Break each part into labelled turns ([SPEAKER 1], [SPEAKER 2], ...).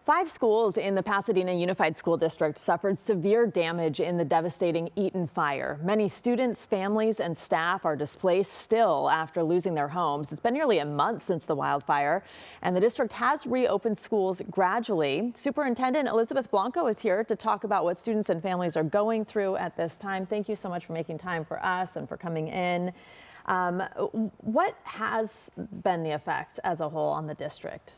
[SPEAKER 1] 5 schools in the Pasadena Unified School District suffered severe damage in the devastating Eaton Fire. Many students, families, and staff are displaced still after losing their homes. It's been nearly a month since the wildfire, and the district has reopened schools gradually. Superintendent Elizabeth Blanco is here to talk about what students and families are going through at this time. Thank you so much for making time for us and for coming in. What has been the effect as a whole on the district?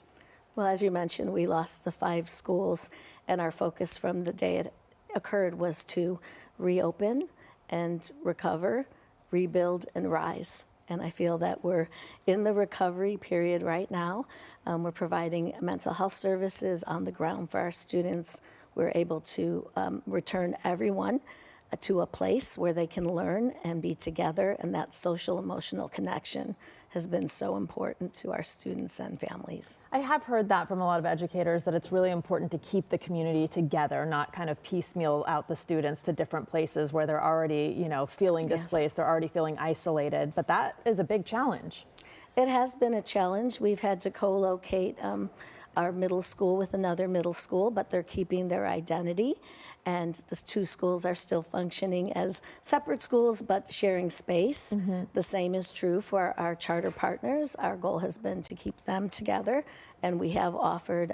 [SPEAKER 2] Well, as you mentioned, we lost the 5 schools, and our focus from the day it occurred was to reopen and recover, rebuild, and rise. And I feel that we're in the recovery period right now. We're providing mental health services on the ground for our students. We're able to return everyone to a place where they can learn and be together, and that social emotional connection has been so important to our students and families.
[SPEAKER 1] I have heard that from a lot of educators, that it's really important to keep the community together, not kind of piecemeal out the students to different places where they're already, feeling displaced, they're already feeling isolated, but that is a big challenge.
[SPEAKER 2] It has been a challenge. We've had to co-locate our middle school with another middle school, but they're keeping their identity. And the 2 schools are still functioning as separate schools, but sharing space. The same is true for our charter partners. Our goal has been to keep them together, and we have offered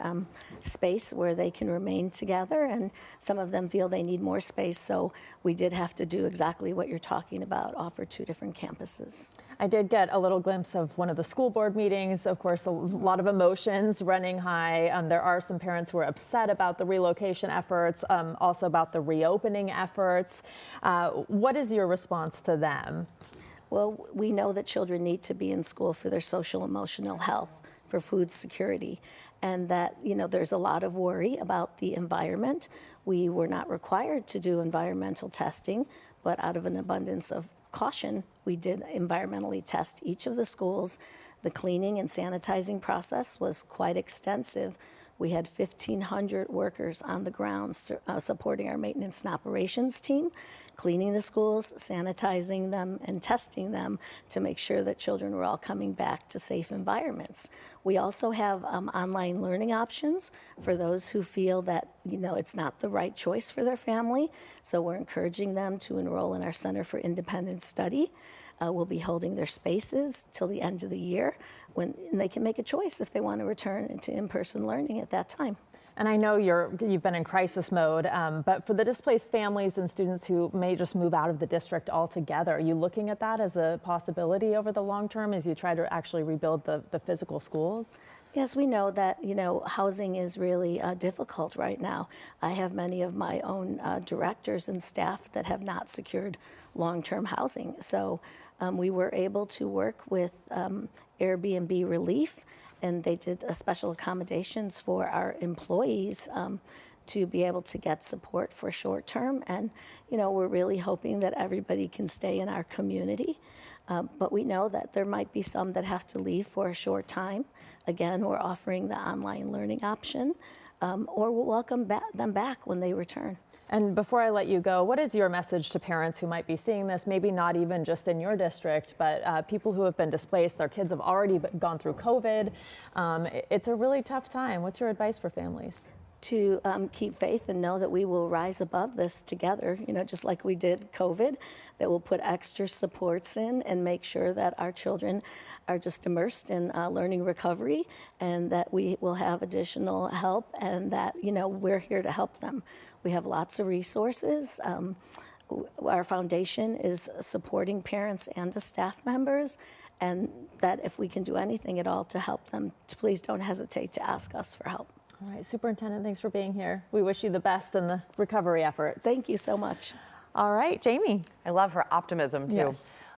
[SPEAKER 2] space where they can remain together, and some of them feel they need more space, so we did have to do exactly what you're talking about, offer 2 different campuses.
[SPEAKER 1] I did get a little glimpse of one of the school board meetings. Of course, a lot of emotions running high. There are some parents who are upset about the relocation efforts, also about the reopening efforts. What is your response to them?
[SPEAKER 2] Well, we know that children need to be in school for their social emotional health, for food security, and that, there's a lot of worry about the environment. We were not required to do environmental testing, but out of an abundance of caution, we did environmentally test each of the schools. The cleaning and sanitizing process was quite extensive. We had 1,500 workers on the ground supporting our maintenance and operations team, cleaning the schools, sanitizing them, and testing them to make sure that children were all coming back to safe environments. We also have online learning options for those who feel that it's not the right choice for their family. So we're encouraging them to enroll in our Center for Independent Study. We'll be holding their spaces till the end of the year, and they can make a choice if they want to return into in-person learning at that time.
[SPEAKER 1] And I know you've been in crisis mode, but for the displaced families and students who may just move out of the district altogether, are you looking at that as a possibility over the long term as you try to actually rebuild the physical schools?
[SPEAKER 2] Yes, we know that, housing is really difficult right now. I have many of my own directors and staff that have not secured long-term housing. So we were able to work with Airbnb Relief, and they did special accommodations for our employees to be able to get support for short term. And, we're really hoping that everybody can stay in our community. But we know that there might be some that have to leave for a short time. Again, we're offering the online learning option, or we'll welcome them back when they return.
[SPEAKER 1] And before I let you go, what is your message to parents who might be seeing this, maybe not even just in your district, but people who have been displaced, their kids have already gone through COVID. It's a really tough time. What's your advice for families?
[SPEAKER 2] To keep faith and know that we will rise above this together, just like we did COVID, that we'll put extra supports in and make sure that our children are just immersed in learning recovery, and that we will have additional help, and that, we're here to help them. We have lots of resources. Our foundation is supporting parents and the staff members, and that if we can do anything at all to help them, please don't hesitate to ask us for help.
[SPEAKER 1] All right, Superintendent, thanks for being here. We wish you the best in the recovery efforts.
[SPEAKER 2] Thank you so much.
[SPEAKER 1] All right, Jamie.
[SPEAKER 3] I love her optimism, too.
[SPEAKER 1] Yes.